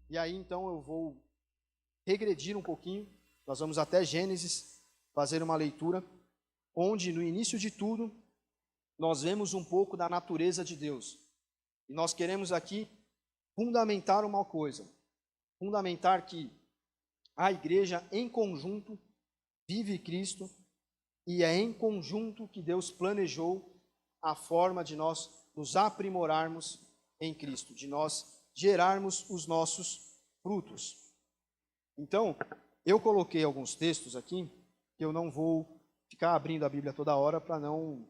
E aí, então, eu vou regredir um pouquinho. Nós vamos até Gênesis, fazer uma leitura, onde, no início de tudo, nós vemos um pouco da natureza de Deus. E nós queremos aqui fundamentar uma coisa. Fundamentar que a igreja, em conjunto, vive Cristo, e é em conjunto que Deus planejou a forma de nós nos aprimorarmos em Cristo, de nós gerarmos os nossos frutos. Então, eu coloquei alguns textos aqui, que eu não vou ficar abrindo a Bíblia toda hora para não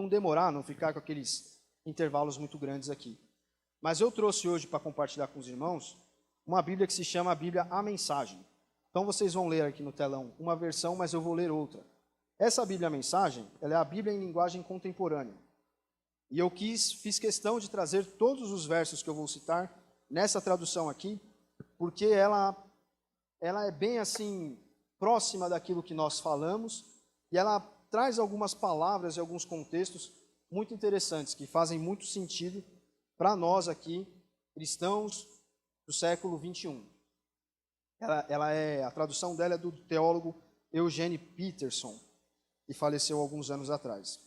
demorar, não ficar com aqueles intervalos muito grandes aqui. Mas eu trouxe hoje para compartilhar com os irmãos uma Bíblia que se chama a Bíblia A Mensagem. Então vocês vão ler aqui no telão uma versão, mas eu vou ler outra. Essa Bíblia A Mensagem, ela é a Bíblia em linguagem contemporânea. E eu fiz questão de trazer todos os versos que eu vou citar nessa tradução aqui, porque ela é bem assim, próxima daquilo que nós falamos, e ela traz algumas palavras e alguns contextos muito interessantes, que fazem muito sentido para nós aqui, cristãos do século 21. A tradução dela é do teólogo Eugene Peterson, que faleceu alguns anos atrás.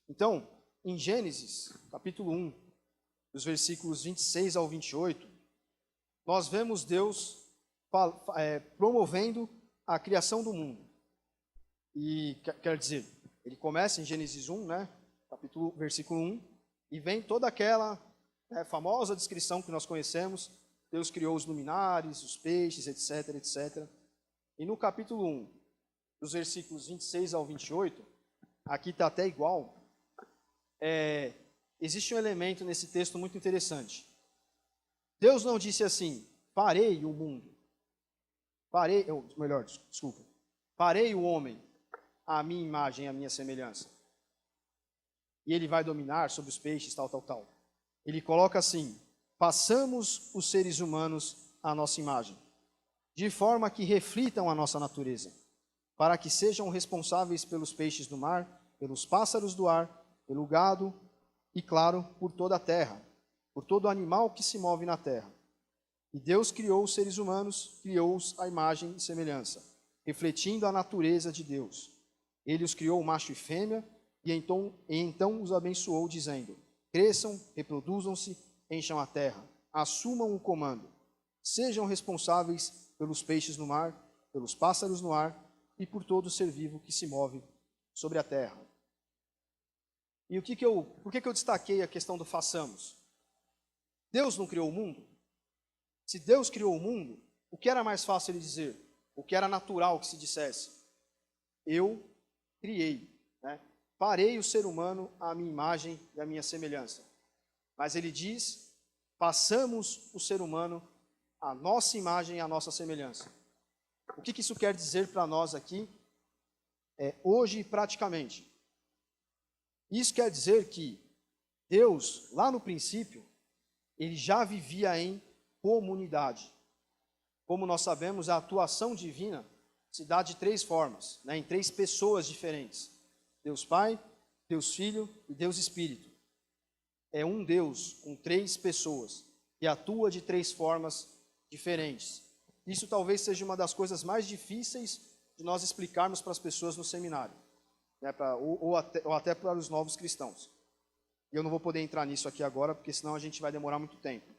Então, em Gênesis, capítulo 1, dos versículos 26 ao 28, nós vemos Deus promovendo a criação do mundo. E quer dizer, ele começa em Gênesis 1, né, versículo 1, e vem toda aquela famosa descrição que nós conhecemos. Deus criou os luminares, os peixes, etc, etc. E no capítulo 1, dos versículos 26 ao 28, aqui está até igual, existe um elemento nesse texto muito interessante. Deus não disse assim, farei o mundo, farei o homem à minha imagem, à minha semelhança. E ele vai dominar sobre os peixes, tal, tal, tal. Ele coloca assim, façamos os seres humanos à nossa imagem, de forma que reflitam a nossa natureza, para que sejam responsáveis pelos peixes do mar, pelos pássaros do ar, pelo gado e, claro, por toda a terra, por todo animal que se move na terra. E Deus criou os seres humanos, criou-os à imagem e semelhança, refletindo a natureza de Deus. Ele os criou macho e fêmea, e então os abençoou, dizendo, cresçam, reproduzam-se, encham a terra, assumam o comando, sejam responsáveis pelos peixes no mar, pelos pássaros no ar e por todo ser vivo que se move sobre a terra. E por que eu destaquei a questão do façamos? Deus não criou o mundo? Se Deus criou o mundo, o que era mais fácil ele dizer? O que era natural que se dissesse? Eu criei, né? Farei o ser humano à minha imagem e à minha semelhança. Mas ele diz, façamos o ser humano à nossa imagem e à nossa semelhança. O que isso quer dizer para nós aqui, hoje praticamente? Isso quer dizer que Deus, lá no princípio, ele já vivia em comunidade. Como nós sabemos, a atuação divina se dá de três formas, né, em três pessoas diferentes. Deus Pai, Deus Filho e Deus Espírito. É um Deus com três pessoas que atua de três formas diferentes. Isso talvez seja uma das coisas mais difíceis de nós explicarmos para as pessoas no seminário, né, ou até para os novos cristãos. E eu não vou poder entrar nisso aqui agora, porque senão a gente vai demorar muito tempo.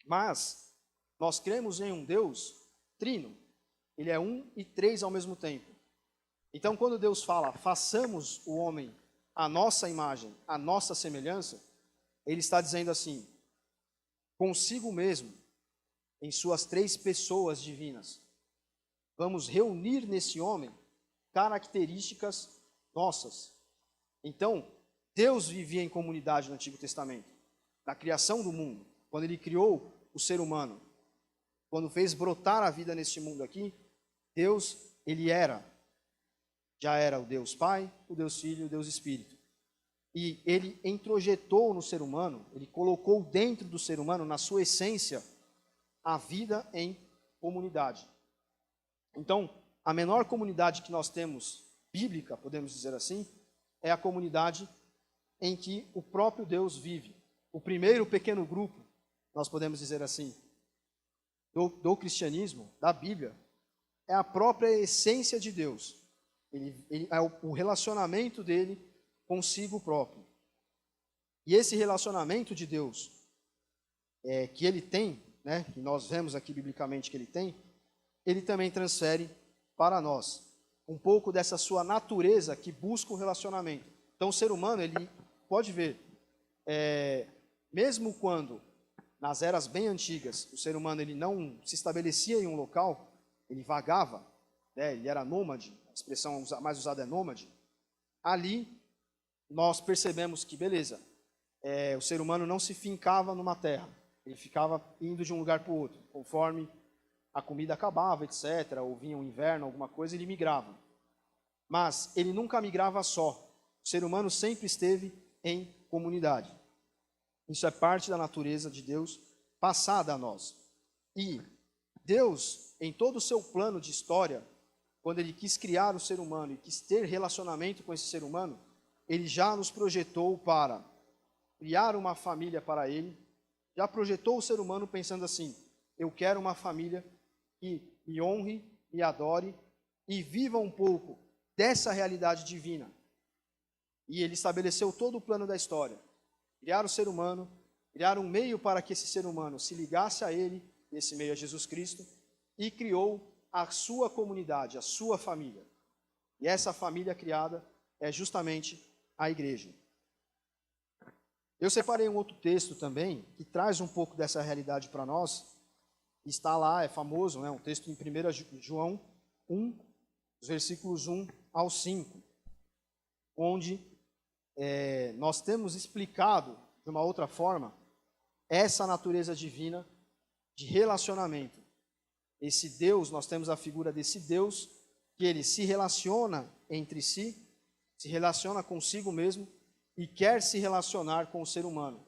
Mas nós cremos em um Deus trino. Ele é um e três ao mesmo tempo. Então, quando Deus fala, façamos o homem à nossa imagem, à nossa semelhança, ele está dizendo assim, consigo mesmo, em suas três pessoas divinas, vamos reunir nesse homem características nossas. Então, Deus vivia em comunidade no Antigo Testamento, na criação do mundo, quando ele criou o ser humano, quando fez brotar a vida neste mundo aqui, Deus, ele já era o Deus Pai, o Deus Filho e o Deus Espírito. E ele introjetou no ser humano, ele colocou dentro do ser humano, na sua essência, a vida em comunidade. Então, a menor comunidade que nós temos, bíblica, podemos dizer assim, é a comunidade em que o próprio Deus vive. O primeiro pequeno grupo, nós podemos dizer assim, do cristianismo, da Bíblia, é a própria essência de Deus. Ele é o relacionamento dele consigo próprio. E esse relacionamento de Deus que ele tem, né, que nós vemos aqui biblicamente que ele também transfere para nós um pouco dessa sua natureza que busca o relacionamento. Então o ser humano, ele pode ver, mesmo quando nas eras bem antigas o ser humano ele não se estabelecia em um local, ele vagava, né, ele era nômade, a expressão mais usada é nômade. Ali nós percebemos que, beleza, o ser humano não se fincava numa terra, ele ficava indo de um lugar para o outro, conforme a comida acabava, etc., ou vinha um inverno, alguma coisa, ele migrava. Mas ele nunca migrava só. O ser humano sempre esteve em comunidade. Isso é parte da natureza de Deus passada a nós. E Deus, em todo o seu plano de história, quando ele quis criar o ser humano e quis ter relacionamento com esse ser humano, ele já nos projetou para criar uma família para ele, já projetou o ser humano pensando assim, eu quero uma família que me honre, me adore e viva um pouco dessa realidade divina. E ele estabeleceu todo o plano da história. Criar o ser humano, criar um meio para que esse ser humano se ligasse a ele, e esse meio é Jesus Cristo, e criou a sua comunidade, a sua família. E essa família criada é justamente a igreja. Eu separei um outro texto também, que traz um pouco dessa realidade para nós. Está lá, é famoso, né? Um texto em 1 João 1, os versículos 1 ao 5, onde nós temos explicado, de uma outra forma, essa natureza divina de relacionamento. Esse Deus, nós temos a figura desse Deus, que ele se relaciona entre si, se relaciona consigo mesmo, e quer se relacionar com o ser humano.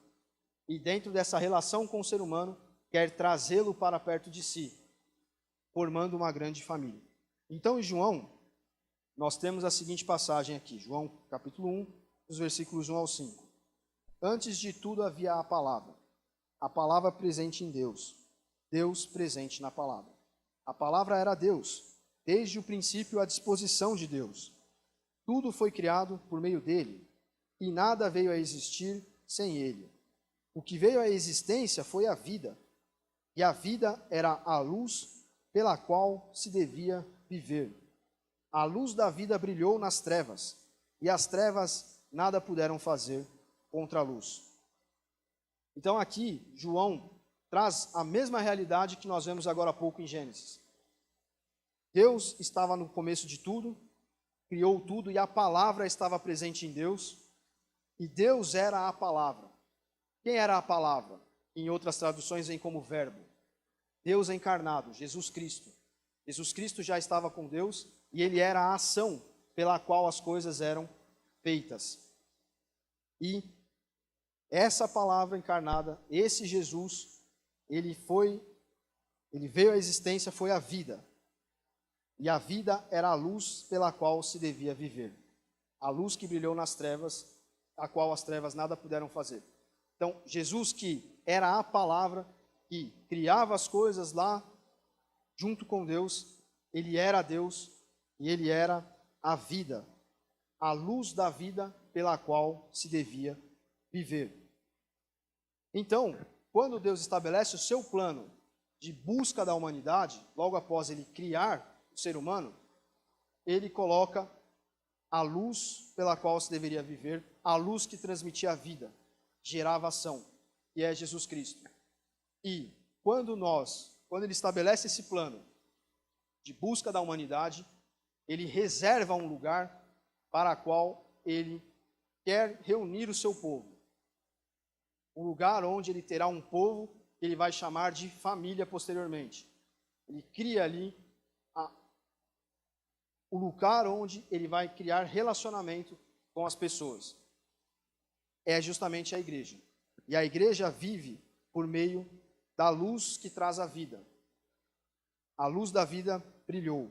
E dentro dessa relação com o ser humano, quer trazê-lo para perto de si, formando uma grande família. Então, em João, nós temos a seguinte passagem aqui, João capítulo 1, os versículos 1 ao 5. Antes de tudo havia a palavra presente em Deus, Deus presente na palavra. A palavra era Deus, desde o princípio à disposição de Deus. Tudo foi criado por meio dele, e nada veio a existir sem ele. O que veio à existência foi a vida, e a vida era a luz pela qual se devia viver. A luz da vida brilhou nas trevas, e as trevas nada puderam fazer contra a luz. Então aqui, João traz a mesma realidade que nós vemos agora há pouco em Gênesis. Deus estava no começo de tudo, criou tudo, e a palavra estava presente em Deus, e Deus era a palavra. Quem era a palavra? Em outras traduções vem como verbo. Deus encarnado, Jesus Cristo. Jesus Cristo já estava com Deus e ele era a ação pela qual as coisas eram feitas. E essa palavra encarnada, esse Jesus, ele veio à existência, foi a vida. E a vida era a luz pela qual se devia viver. A luz que brilhou nas trevas, a qual as trevas nada puderam fazer. Então, Jesus, que era a palavra, que criava as coisas lá, junto com Deus, ele era Deus e ele era a vida, a luz da vida pela qual se devia viver. Então, quando Deus estabelece o seu plano de busca da humanidade, logo após ele criar o ser humano, ele coloca a luz pela qual se deveria viver, a luz que transmitia a vida, gerava ação, que é Jesus Cristo. E quando ele estabelece esse plano de busca da humanidade, ele reserva um lugar para o qual ele quer reunir o seu povo. Um lugar onde ele terá um povo que ele vai chamar de família posteriormente. Ele cria ali o lugar onde ele vai criar relacionamento com as pessoas. É justamente a igreja. E a igreja vive por meio da luz que traz a vida. A luz da vida brilhou.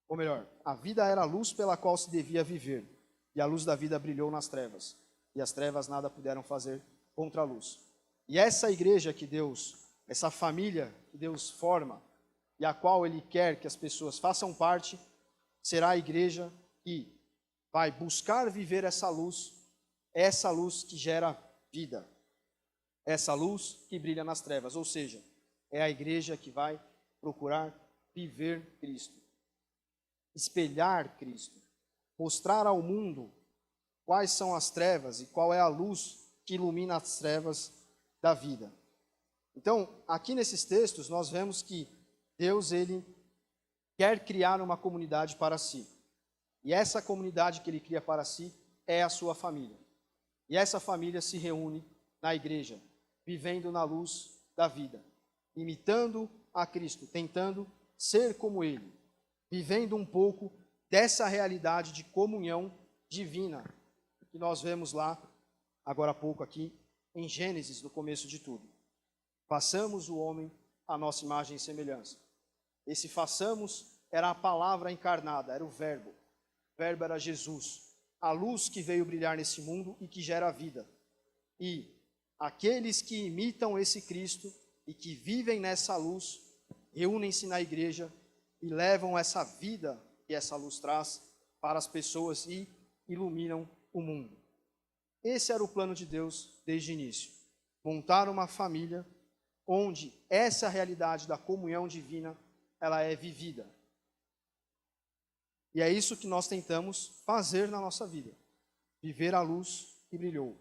Ou melhor, a vida era a luz pela qual se devia viver. E a luz da vida brilhou nas trevas. E as trevas nada puderam fazer contra a luz. E essa igreja que Deus, essa família que Deus forma, e a qual Ele quer que as pessoas façam parte, será a igreja que vai buscar viver essa luz que gera vida, essa luz que brilha nas trevas, ou seja, é a igreja que vai procurar viver Cristo, espelhar Cristo, mostrar ao mundo quais são as trevas e qual é a luz que ilumina as trevas da vida. Então, aqui nesses textos, nós vemos que Deus, Ele quer criar uma comunidade para si. E essa comunidade que Ele cria para si é a sua família. E essa família se reúne na igreja, vivendo na luz da vida, imitando a Cristo, tentando ser como Ele, vivendo um pouco dessa realidade de comunhão divina, que nós vemos lá, agora há pouco aqui, em Gênesis, no começo de tudo. Façamos o homem à nossa imagem e semelhança. Esse façamos era a palavra encarnada, era o verbo. O verbo era Jesus, a luz que veio brilhar nesse mundo e que gera vida. E aqueles que imitam esse Cristo e que vivem nessa luz, reúnem-se na igreja e levam essa vida que essa luz traz para as pessoas e iluminam o mundo. Esse era o plano de Deus desde o início. Montar uma família onde essa realidade da comunhão divina, ela é vivida. E é isso que nós tentamos fazer na nossa vida. Viver a luz que brilhou,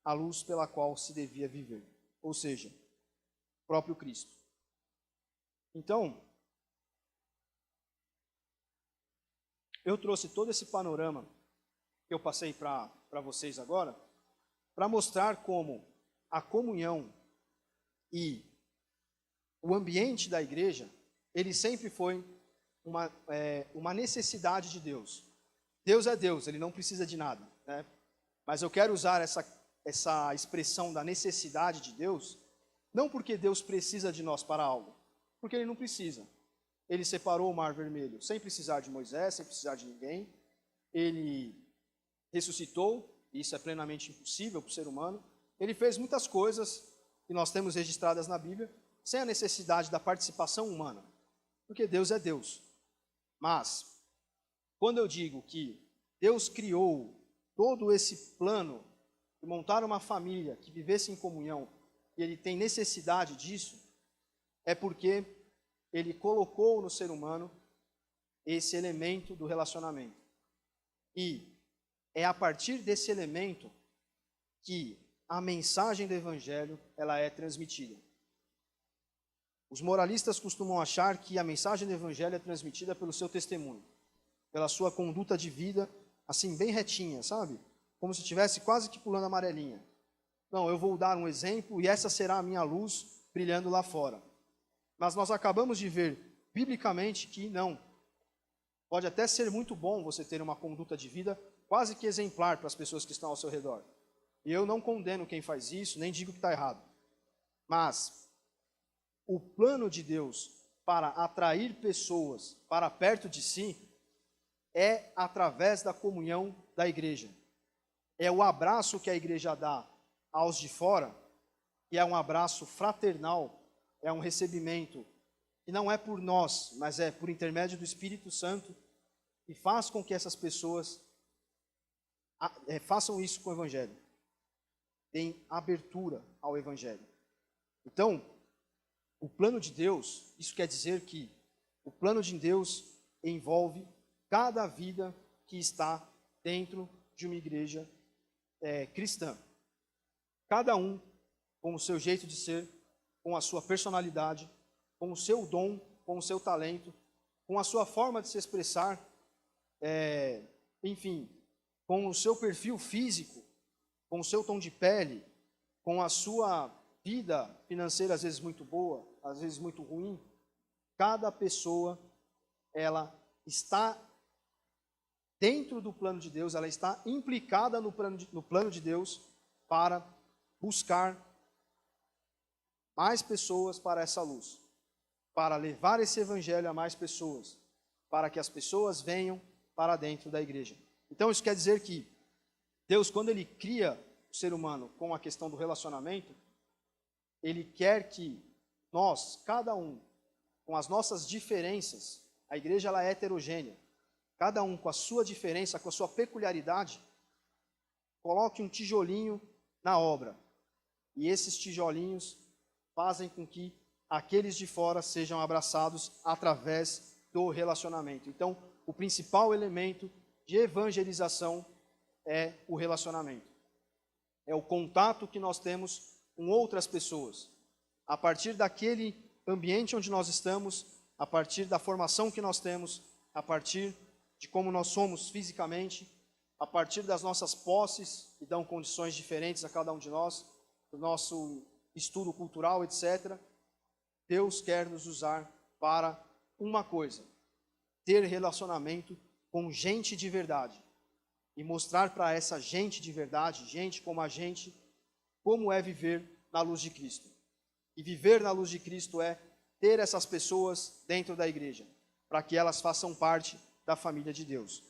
a luz pela qual se devia viver. Ou seja, o próprio Cristo. Então, eu trouxe todo esse panorama que eu passei para vocês agora, para mostrar como a comunhão e o ambiente da igreja, ele sempre foi uma necessidade de Deus. Deus é Deus, Ele não precisa de nada, né? Mas eu quero usar essa expressão da necessidade de Deus, não porque Deus precisa de nós para algo, porque Ele não precisa. Ele separou o Mar Vermelho sem precisar de Moisés, sem precisar de ninguém. Ele ressuscitou, e isso é plenamente impossível para o ser humano. Ele fez muitas coisas que nós temos registradas na Bíblia, sem a necessidade da participação humana, porque Deus é Deus. Mas, quando eu digo que Deus criou todo esse plano de montar uma família que vivesse em comunhão, e Ele tem necessidade disso, é porque Ele colocou no ser humano esse elemento do relacionamento. E é a partir desse elemento que a mensagem do Evangelho ela é transmitida. Os moralistas costumam achar que a mensagem do Evangelho é transmitida pelo seu testemunho, pela sua conduta de vida, assim, bem retinha, sabe? Como se estivesse quase que pulando a amarelinha. Não, eu vou dar um exemplo e essa será a minha luz brilhando lá fora. Mas nós acabamos de ver, biblicamente, que não. Pode até ser muito bom você ter uma conduta de vida quase que exemplar para as pessoas que estão ao seu redor. E eu não condeno quem faz isso, nem digo que está errado. Mas o plano de Deus para atrair pessoas para perto de si é através da comunhão da igreja. É o abraço que a igreja dá aos de fora, que é um abraço fraternal, é um recebimento que não é por nós, mas é por intermédio do Espírito Santo, e faz com que essas pessoas façam isso com o Evangelho. Tem abertura ao Evangelho. Então, o plano de Deus, isso quer dizer que o plano de Deus envolve cada vida que está dentro de uma igreja cristã. Cada um com o seu jeito de ser, com a sua personalidade, com o seu dom, com o seu talento, com a sua forma de se expressar, enfim, com o seu perfil físico, com o seu tom de pele, com a sua vida financeira às vezes muito boa, às vezes muito ruim. Cada pessoa, ela está dentro do plano de Deus, ela está implicada no plano de Deus para buscar mais pessoas para essa luz, para levar esse evangelho a mais pessoas, para que as pessoas venham para dentro da igreja. Então isso quer dizer que Deus, quando Ele cria o ser humano com a questão do relacionamento, Ele quer que nós, cada um, com as nossas diferenças, a igreja ela é heterogênea, cada um com a sua diferença, com a sua peculiaridade, coloque um tijolinho na obra. E esses tijolinhos fazem com que aqueles de fora sejam abraçados através do relacionamento. Então, o principal elemento de evangelização é o relacionamento. É o contato que nós temos com outras pessoas. A partir daquele ambiente onde nós estamos, a partir da formação que nós temos, a partir de como nós somos fisicamente, a partir das nossas posses, que dão condições diferentes a cada um de nós, do nosso estudo cultural, etc. Deus quer nos usar para uma coisa: ter relacionamento com gente de verdade e mostrar para essa gente de verdade, gente como a gente, como é viver na luz de Cristo. E viver na luz de Cristo é ter essas pessoas dentro da igreja, para que elas façam parte da família de Deus.